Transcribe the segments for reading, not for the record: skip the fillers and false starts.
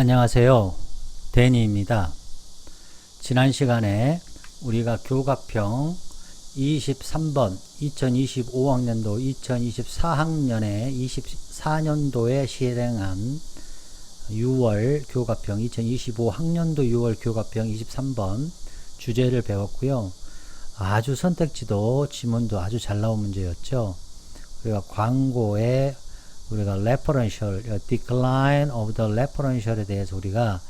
안녕하세요. 데니입니다. 지난 시간에 우리가 교과평 23번 2025학년도 2024학년에 24년도에 실행한 6월 교과평 2025학년도 6월 교과평 23번 주제를 배웠고요. 아주 선택지도 지문도 아주 잘 나온 문제였죠. 우리가 광고에 우리가 referential, decline of the referential에 대해서 우리가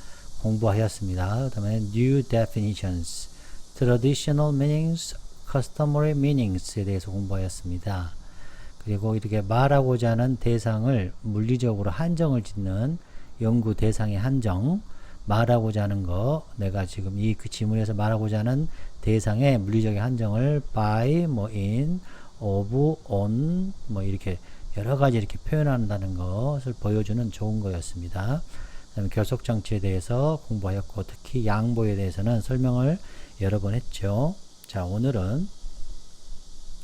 공부하였습니다. 그 다음에 new definitions, traditional meanings, customary meanings에 대해서 공부하였습니다. 그리고 이렇게 말하고자 하는 대상을 물리적으로 한정을 짓는 연구 대상의 한정, 말하고자 하는 거, 내가 지금 이 지문에서 말하고자 하는 대상의 물리적인 한정을 by, in, of, on, 이렇게 여러 가지 이렇게 표현한다는 것을 보여주는 좋은 거였습니다. 그다음에 결속장치에 대해서 공부하였고, 특히 양보에 대해서는 설명을 여러 번 했죠. 자, 오늘은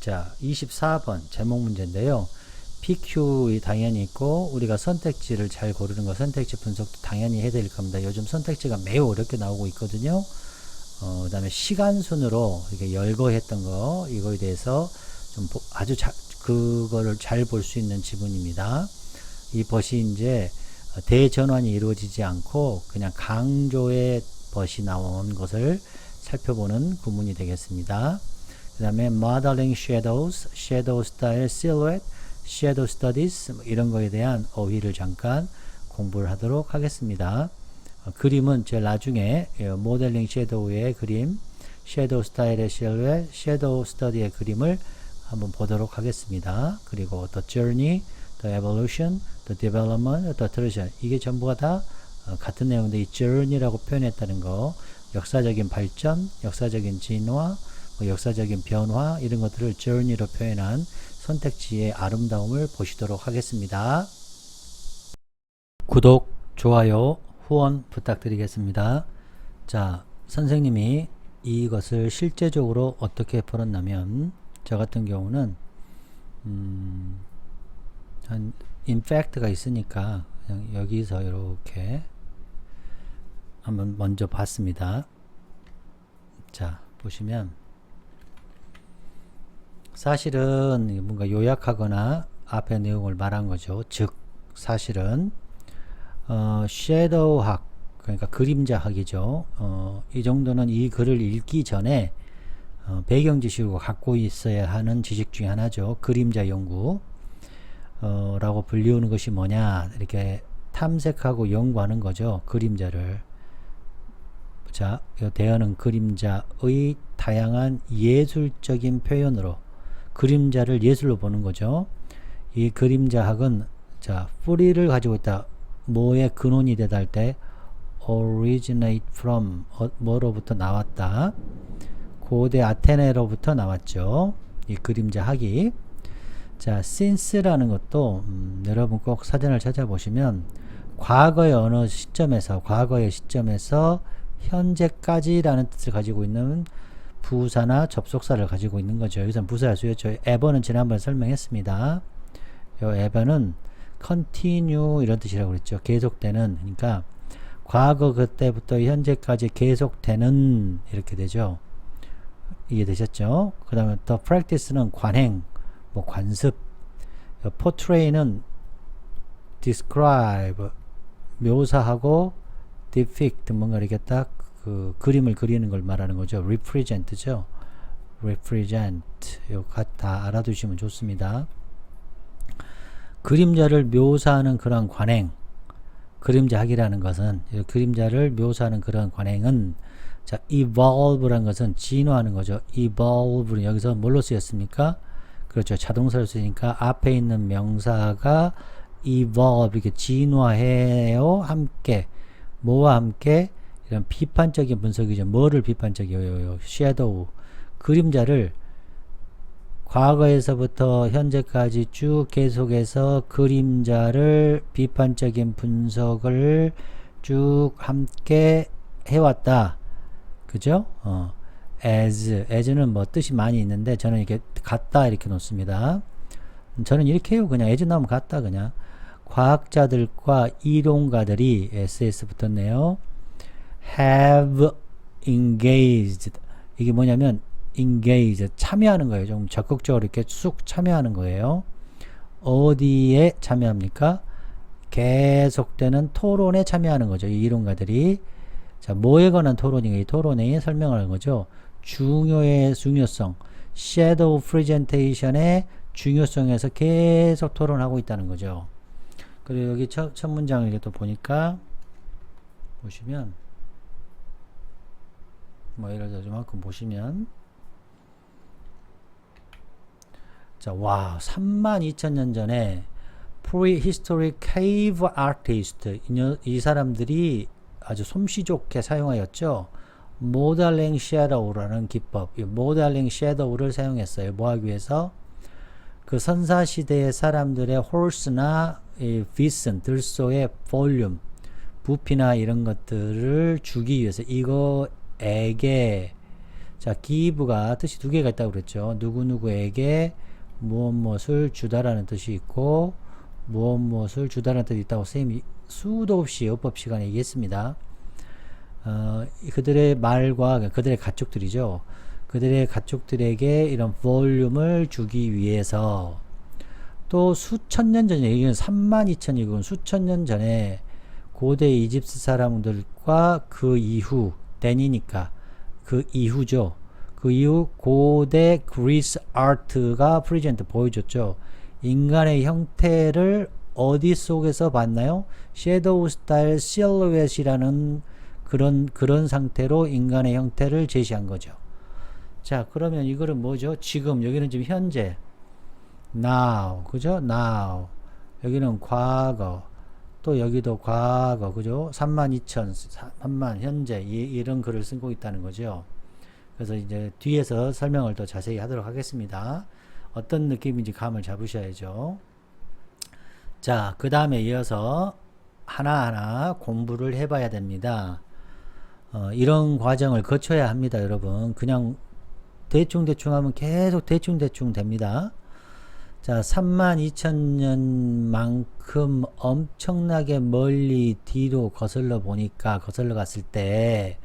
24번 제목 문제인데요. PQ이 당연히 있고, 우리가 선택지를 잘 고르는 거, 선택지 분석도 당연히 해야 될 겁니다. 요즘 선택지가 매우 어렵게 나오고 있거든요. 그 다음에 시간순으로 이렇게 열거했던 거, 이거에 대해서 좀 아주 그거를 잘 볼 수 있는 지문입니다. 이 벗이 이제 대전환이 이루어지지 않고 그냥 강조의 벗이 나온 것을 살펴보는 구문이 되겠습니다. 그 다음에 modeling shadows, shadow style, silhouette, shadow studies 이런 거에 대한 어휘를 잠깐 공부를 하도록 하겠습니다. 그림은 제일 나중에 모델링 섀도우의 그림, 섀도우 스타일의 실루엣, 섀도우 스터디의 그림을 한번 보도록 하겠습니다. 그리고 the journey, the evolution, the development, the transition 이게 전부가 다 같은 내용인데 이 journey라고 표현했다는 거 역사적인 발전, 역사적인 진화, 역사적인 변화 이런 것들을 journey로 표현한 선택지의 아름다움을 보시도록 하겠습니다. 구독, 좋아요, 후원 부탁드리겠습니다. 자, 선생님이 이것을 실제적으로 어떻게 풀었냐면 저 같은 경우는 한 임팩트가 있으니까 그냥 여기서 이렇게 한번 먼저 봤습니다. 자, 보시면 사실은 뭔가 요약하거나 앞에 내용을 말한 거죠. 즉 사실은 섀도우학 그러니까 그림자학이죠. 이 정도는 이 글을 읽기 전에 배경 지식을 갖고 있어야 하는 지식 중에 하나죠. 그림자 연구 라고 불리우는 것이 뭐냐 이렇게 탐색하고 연구하는 거죠. 그림자를. 자, 대하는 그림자의 다양한 예술적인 표현으로 그림자를 예술로 보는 거죠. 이 그림자학은 자, 뿌리를 가지고 있다. 뭐의 근원이 되다 할 때 originate from 뭐로부터 나왔다. 고대 아테네로부터 나왔죠. 이 그림자학이. 자, since라는 것도 여러분 꼭 사전을 찾아보시면 과거의 어느 시점에서 과거의 시점에서 현재까지라는 뜻을 가지고 있는 부사나 접속사를 가지고 있는 거죠. 여기서는 부사를 쓰였죠. ever는 지난번에 설명했습니다. 요 ever는 continue 이런 뜻이라고 그랬죠. 계속되는. 그러니까 과거 그때부터 현재까지 계속되는 이렇게 되죠. 이해되셨죠? 그 다음에 the practice는 관행, 관습, portray는 describe, 묘사하고 depict, 뭔가 이렇게 딱 그 그림을 그리는 걸 말하는 거죠. represent죠. represent, 이거 다 알아두시면 좋습니다. 그림자를 묘사하는 그런 관행, 그림자학이라는 것은 그림자를 묘사하는 그런 관행은 자, evolve라는 것은 진화하는 거죠. evolve는 여기서 뭘로 쓰였습니까? 그렇죠. 자동사로 쓰니까 앞에 있는 명사가 evolve, 이렇게 진화해요. 함께. 뭐와 함께? 이런 비판적인 분석이죠. 뭐를 비판적이에요? shadow. 그림자를 과거에서부터 현재까지 쭉 계속해서 그림자를 비판적인 분석을 쭉 함께 해왔다. 그죠? as는 뭐 뜻이 많이 있는데 저는 이렇게 같다 이렇게 놓습니다. 저는 이렇게 해요. 그냥 as 나오면 같다 그냥. 과학자들과 이론가들이 SS 붙었네요. have engaged. 이게 뭐냐면 engage 참여하는 거예요. 좀 적극적으로 이렇게 쑥 참여하는 거예요. 어디에 참여합니까? 계속되는 토론에 참여하는 거죠. 이 이론가들이. 자, 뭐에 관한 토론인가? 이 토론에 설명하는 거죠. 중요성, shadow presentation의 중요성에서 계속 토론하고 있다는 거죠. 그리고 여기 첫 문장을 이렇게 또 보니까 보시면 뭐 예를 들어 이만큼 보시면 자, 와, 32,000년 전에 prehistoric cave artist 이 사람들이 아주 솜씨 좋게 사용하였죠. modeling shadow라는 기법, 이 modeling shadow를 사용했어요. 뭐 하기 위해서? 그 선사시대의 사람들의 horse나 vision, 들소의 볼륨, 부피나 이런 것들을 주기 위해서 이거에게 자, give가 뜻이 두 개가 있다고 그랬죠. 누구누구에게 무엇을 주다라는 뜻이 있고 무엇을 주다라는 뜻이 있다고 선생님이 수도 없이 어법 시간에 얘기했습니다. 그들의 말과 그들의 가축들이죠. 그들의 가축들에게 이런 볼륨을 주기 위해서 또 수천 년 전에 이건 32,000이건 수천 년 전에 고대 이집트 사람들과 그 이후 댄이니까 그 이후죠. 그 이후 고대 그리스 아트가 프레젠트 보여줬죠. 인간의 형태를 어디 속에서 봤나요? 섀도우 스타일 실루엣이라는 그런 상태로 인간의 형태를 제시한 거죠. 자, 그러면 이거는 뭐죠? 지금 여기는 지금 현재 now, 그죠? now. 여기는 과거. 또 여기도 과거, 그죠? 32,000, 3만 현재 이런 글을 쓰고 있다는 거죠. 그래서 이제 뒤에서 설명을 더 자세히 하도록 하겠습니다. 어떤 느낌인지 감을 잡으셔야죠. 자, 그 다음에 이어서 하나하나 공부를 해봐야 됩니다. 이런 과정을 거쳐야 합니다, 여러분. 그냥 대충 하면 계속 대충 됩니다. 자, 32,000년만큼 엄청나게 멀리 뒤로 거슬러 봤을 때,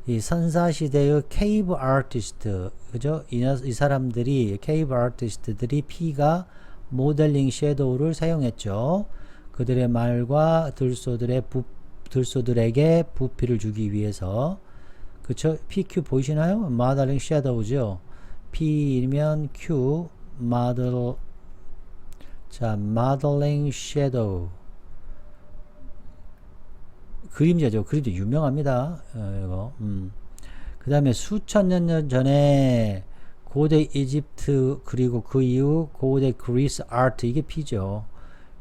이 선사시대의 케이브 아티스트, 그죠? 이 사람들이, 케이브 아티스트들이 P가 모델링 섀도우를 사용했죠. 그들의 말과 들소들에게 부피를 주기 위해서. 그쵸? PQ 보이시나요? 모델링 섀도우죠. P이면 Q, 모델. 자, 모델링 섀도우. 그림자죠. 그림자 유명합니다. 이거. 그 다음에 수천 년 전에 고대 이집트 그리고 그 이후 고대 그리스 아트 이게 P죠.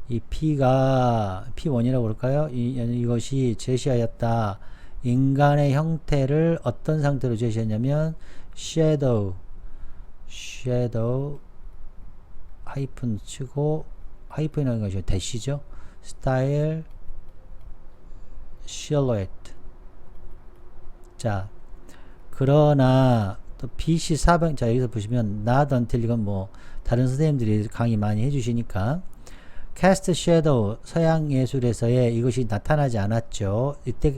이 P가 P1이라고 그럴까요? 이것이 제시하였다. 인간의 형태를 어떤 상태로 제시했냐면 shadow 하이픈 치고 하이픈이라는 것이 대시죠. style silhouette. 자, 그러나 또 BC 400, 자, 여기서 보시면 not until 이건 뭐 다른 선생님들이 강의 많이 해주시니까 cast shadow 서양 예술에서의 이것이 나타나지 않았죠.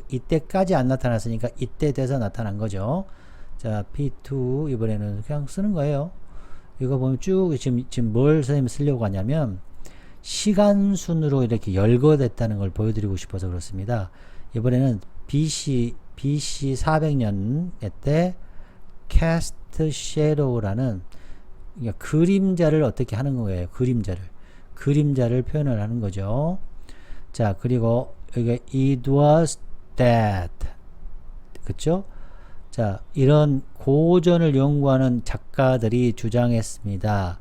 이때까지 안 나타났으니까 이때 돼서 나타난 거죠. 자, P2 이번에는 그냥 쓰는 거예요. 이거 보면 쭉 지금 뭘 선생님이 쓰려고 하냐면 시간 순으로 이렇게 열거됐다는 걸 보여드리고 싶어서 그렇습니다. 이번에는 BC 400년 때 cast shadow라는 그림자를 어떻게 하는 거예요. 그림자를 표현을 하는 거죠. 자, 그리고 여기 it was that, 그쵸? 자, 이런 고전을 연구하는 작가들이 주장했습니다.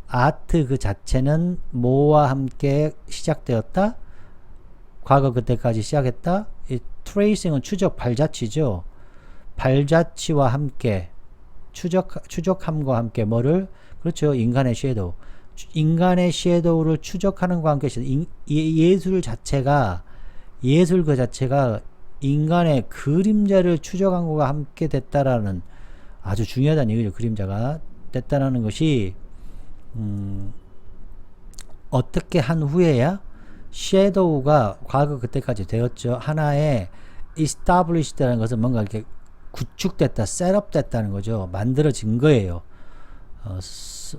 아트 그 자체는 뭐와 함께 시작되었다? 과거 그때까지 시작했다? 이 트레이싱은 추적 발자취죠. 발자취와 함께 추적함과 함께 뭐를? 그렇죠. 인간의 섀도우. 인간의 섀도우를 추적하는과 함께 예술 그 자체가 인간의 그림자를 추적한 것과 함께 됐다라는 아주 중요하다는 얘기죠. 그림자가 됐다라는 것이 어떻게 한 후에야 섀도우가 과거 그때까지 되었죠. 하나의 established라는 것은 뭔가 이렇게 구축됐다, 셋업됐다는 거죠. 만들어진 거예요.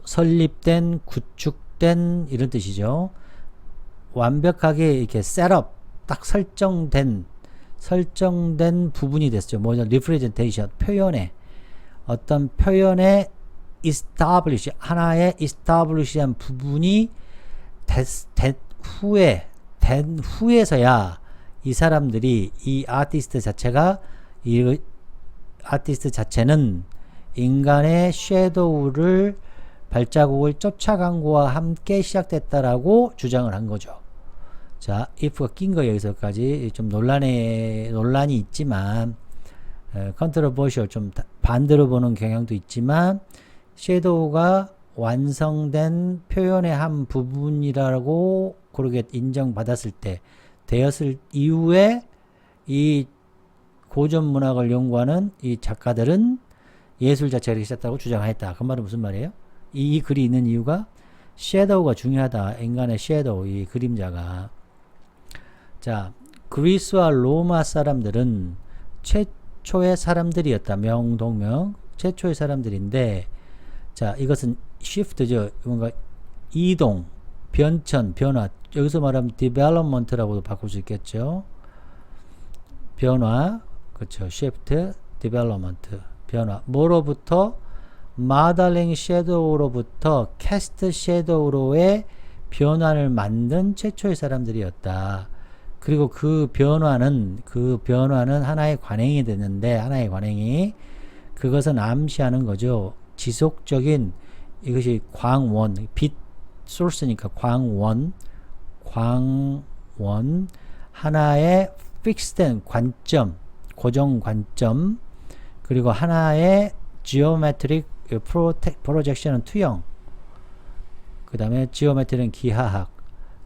설립된, 구축된 이런 뜻이죠. 완벽하게 이렇게 셋업, 딱 설정된 부분이 됐죠. 뭐냐, representation, 표현에 어떤 표현의 establish, 하나의 establish한 부분이 된 후에서야 이 사람들이, 이 아티스트 자체가, 이 아티스트 자체는 인간의 섀도우를 발자국을 쫓아간 거와 함께 시작됐다라고 주장을 한 거죠. 자, if가 낀 거 여기서까지 좀 논란이 있지만, 컨트로버셜, 좀 반대로 보는 경향도 있지만, 섀도우가 완성된 표현의 한 부분이라고 그렇게 인정받았을 때, 되었을 이후에 이 고전 문학을 연구하는 이 작가들은 예술 자체를 시작했다고 주장했다. 그 말은 무슨 말이에요? 이 글이 있는 이유가 섀도우가 중요하다. 인간의 섀도우, 이 그림자가. 자, 그리스와 로마 사람들은 최초의 사람들이었다. 명동명 최초의 사람들인데, 자, 이것은 shift죠. 뭔가 이동, 변천, 변화. 여기서 말하면 development라고도 바꿀 수 있겠죠. 변화, 그렇죠. shift, development, 변화. 뭐로부터? modeling shadow로부터 cast shadow로의 변화를 만든 최초의 사람들이었다. 그리고 그 변화는 하나의 관행이 됐는데, 하나의 관행이, 그것은 암시하는 거죠. 지속적인, 이것이 광원, 빛 소스니까 광원, 하나의 픽스된 관점, 고정 관점, 그리고 하나의 geometric projection은 투영, 그 다음에 geometri는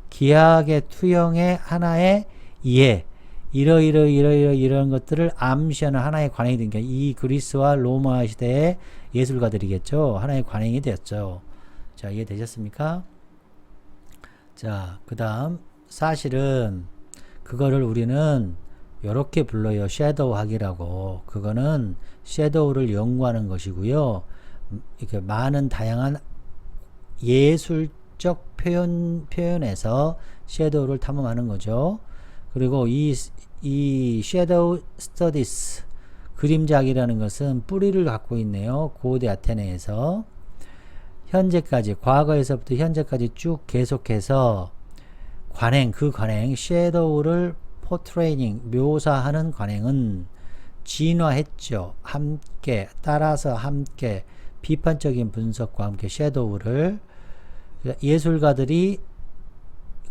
기하학의 투영의 하나의 이해, 이런 것들을 암시하는 하나의 관행이 된 게 이 그리스와 로마 시대의 예술가들이겠죠. 하나의 관행이 되었죠. 자, 이해되셨습니까? 자, 그 다음, 사실은 그거를 우리는 이렇게 불러요. 섀도우 학이라고. 그거는 섀도우를 연구하는 것이고요. 이렇게 많은 다양한 예술적 표현에서 섀도우를 탐험하는 거죠. 그리고 이 섀도우 스터디스, 그림자학이라는 것은 뿌리를 갖고 있네요. 고대 아테네에서 현재까지, 과거에서부터 현재까지 쭉 계속해서 그 관행, 섀도우를 포트레이닝, 묘사하는 관행은 진화했죠. 함께, 따라서 함께, 비판적인 분석과 함께 섀도우를 예술가들이,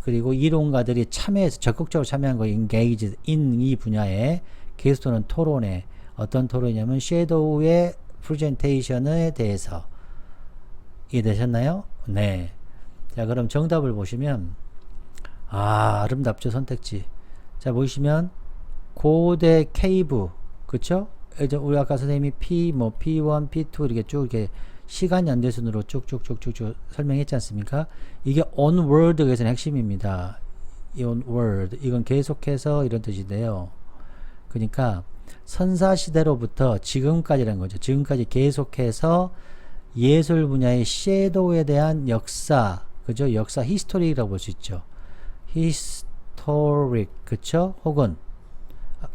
그리고 이론가들이 적극적으로 참여한 거, engaged in 이 분야에 계속되는 토론에, 어떤 토론이냐면 섀도우의 프레젠테이션에 대해서. 이해되셨나요? 네. 자, 그럼 정답을 보시면, 아름답죠, 선택지. 자, 보시면 고대 케이브, 그쵸? 우리 아까 선생님이 P1, P2 이렇게 쭉 이렇게 시간 연대순으로 쭉쭉쭉쭉 설명했지 않습니까? 이게 onward가 여기서 핵심입니다. 이 onward, 이건 계속해서 이런 뜻인데요. 그러니까 선사시대로부터 지금까지라는 거죠. 지금까지 계속해서 예술 분야의 섀도우에 대한 역사, 그죠? 역사, 히스토리라고 볼 수 있죠. historic, 그쵸? 혹은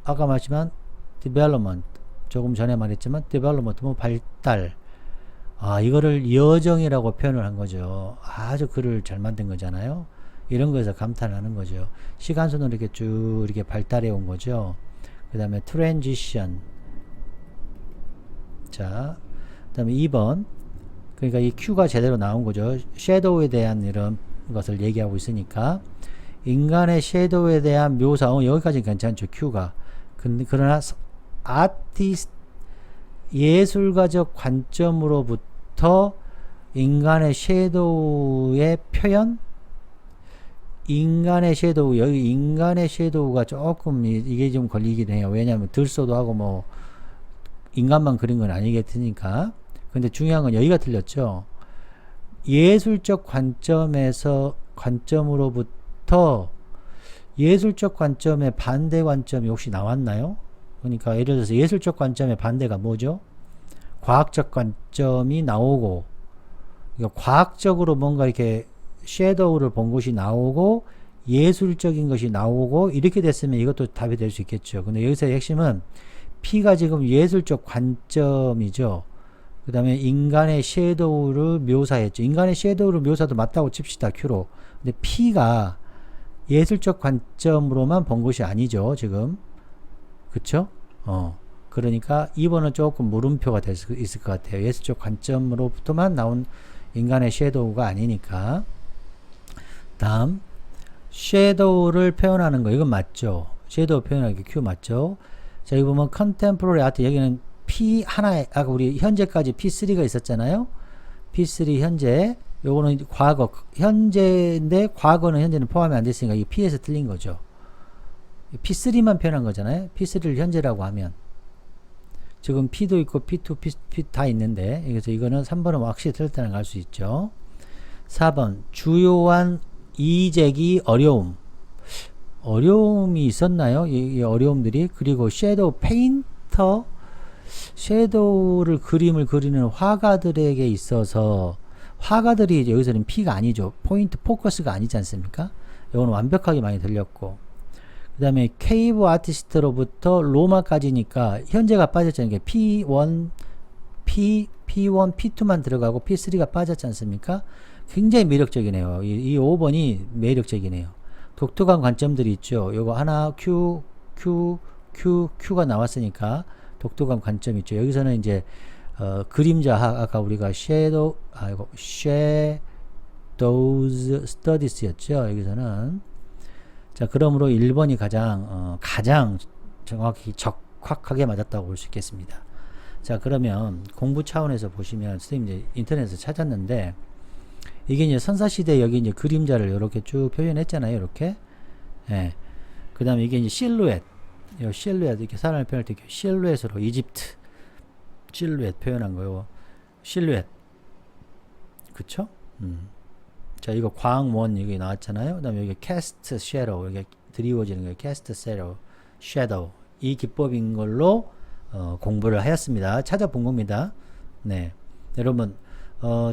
아까 말했지만 development, 조금 전에 말했지만 development, 뭐 발달, 이거를 여정이라고 표현을 한 거죠. 아주 글을 잘 만든 거잖아요. 이런 거에서 감탄하는 거죠. 시간순으로 이렇게 쭉 이렇게 발달해 온 거죠. 그 다음에 transition. 자, 그 다음에 2번. 그러니까 이 Q가 제대로 나온 거죠. 섀도우에 대한 이런 것을 얘기하고 있으니까. 인간의 섀도우에 대한 묘사, 여기까지는 괜찮죠. Q가. 그러나 아티스트, 예술가적 관점으로부터 인간의 섀도우의 표현, 인간의 섀도우, 여기 인간의 섀도우가 조금 이게 좀 걸리긴 해요. 왜냐하면 들소도 하고 뭐 인간만 그린 건 아니겠으니까. 근데 중요한 건 여기가 틀렸죠. 예술적 관점에서 관점으로부터 예술적 관점의 반대 관점이 혹시 나왔나요? 그러니까 예를 들어서 예술적 관점의 반대가 뭐죠? 과학적 관점이 나오고, 그러니까 과학적으로 뭔가 이렇게 섀도우를 본 것이 나오고 예술적인 것이 나오고 이렇게 됐으면 이것도 답이 될 수 있겠죠. 근데 여기서의 핵심은 P가 지금 예술적 관점이죠. 그 다음에 인간의 섀도우를 묘사했죠. 인간의 섀도우를 묘사도 맞다고 칩시다. Q로. 근데 P가 예술적 관점으로만 본 것이 아니죠. 지금. 그쵸? 그러니까 2번은 조금 물음표가 될 수 있을 것 같아요. 예술적 관점으로부터만 나온 인간의 섀도우가 아니니까. 다음 섀도우를 표현하는 거 이건 맞죠? 섀도우 표현하기 Q 맞죠? 자, 여기 보면 컨템포러리 아트 여기는 P 하나에 아까 우리 현재까지 P3가 있었잖아요. P3 현재 요거는 과거 현재인데 과거는 현재는 포함이 안 됐으니까 이 P에서 틀린 거죠. P3만 표현한 거잖아요. P3를 현재라고 하면 지금 P도 있고 P2, P 다 있는데 그래서 이거는 3번은 확실히 틀렸다는 걸 알 수 있죠. 4번 주요한 이재기 어려움이 있었나요? 이 어려움들이. 그리고 섀도우 페인터 섀도우를 그림을 그리는 화가들에게 있어서 화가들이 여기서는 P가 아니죠. 포인트 포커스가 아니지 않습니까? 이거는 완벽하게 많이 들렸고 그 다음에 케이브 아티스트로부터 로마까지니까 현재가 빠졌잖아요. P1, P1, P2만 들어가고 P3가 빠졌지 않습니까? 굉장히 매력적이네요. 이 5번이 매력적이네요. 독특한 관점들이 있죠. 요거 하나 Q가 나왔으니까 독특한 관점이 있죠. 여기서는 이제 그림자학 아까 우리가 Shadows Studies였죠. 여기서는 자 그러므로 1번이 가장 정확히 적확하게 맞았다고 볼 수 있겠습니다. 자 그러면 공부 차원에서 보시면 선생님 이제 인터넷에서 찾았는데 이게 이제 선사시대 여기 이제 그림자를 이렇게 쭉 표현했잖아요. 이렇게. 예. 그 다음에 이게 이제 실루엣. 이렇게 사람을 표현할 때 실루엣으로 이집트. 실루엣 표현한 거요. 실루엣. 그쵸? 자, 이거 광원 여기 나왔잖아요. 그 다음에 여기 cast shadow. 여기 드리워지는 거예요. cast shadow. 이 기법인 걸로 공부를 하였습니다. 찾아본 겁니다. 네. 여러분,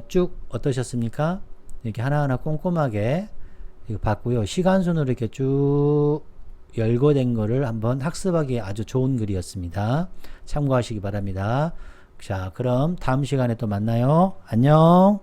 쭉 어떠셨습니까? 이렇게 하나하나 꼼꼼하게 이거 봤고요. 시간순으로 이렇게 쭉 열거된 거를 한번 학습하기 아주 좋은 글이었습니다. 참고하시기 바랍니다. 자, 그럼 다음 시간에 또 만나요. 안녕.